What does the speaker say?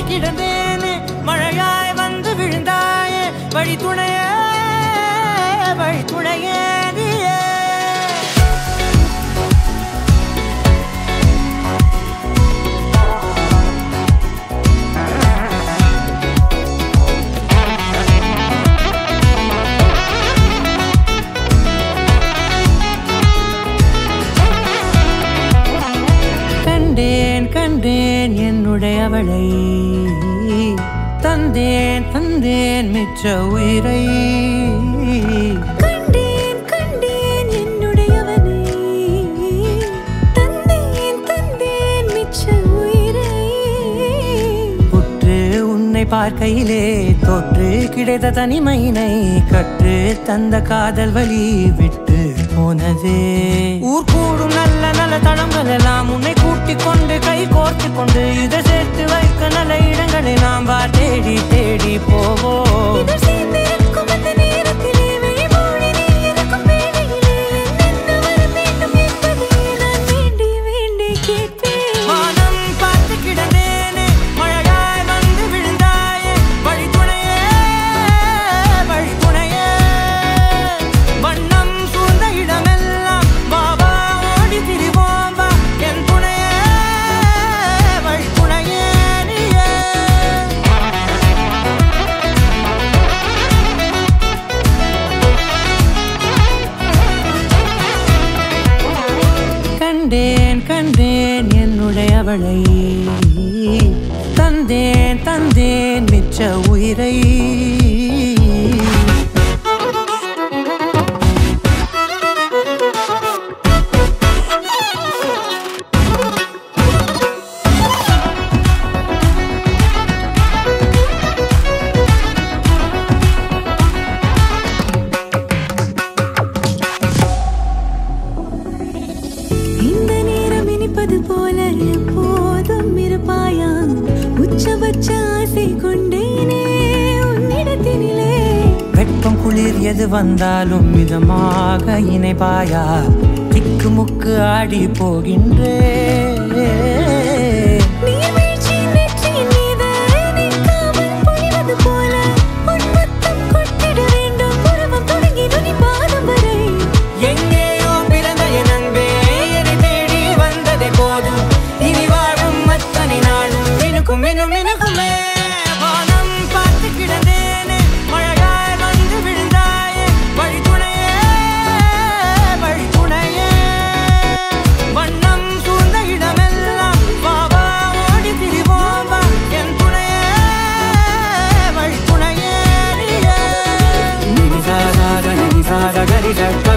கிடந்தேனே மழையாய் வந்து விழுந்தாயே வழி துணையே நீயே கண்டேன் என்னுடையவளை தந்தேன் மிச்ச உயிரை கண்டேன் என்னுடையவனை தந்தேன் மிச்ச உயிரை உற்று உன்னை பார்க்கையிலே தொற்று கிடைத்த தனிமையினை கற்று தந்த காதல் வழி விட்டு போனதே ஊர் கூடும் நல்ல நல்ல தளங்கள் எல்லாம் உன்னை கூட்டிக் கொண்டு கை கோர்த்து கொண்டு இதை சேர்த்து வைக்க நல்ல இடங்களை நாம் தேடி போவோம் கண்டேன் என்னுடையவளை தந்தேன் மிச்ச உயிரை போல எப்போதும் இருப்பாயா உச்சபட்ச ஆசை கொண்டேனே உன்னிடத்தினிலே வெப்பம் குளிர் எது வந்தாலும் மிதமாக இணைப்பாயா திக்கு முக்கு ஆடி போகின்றே Gari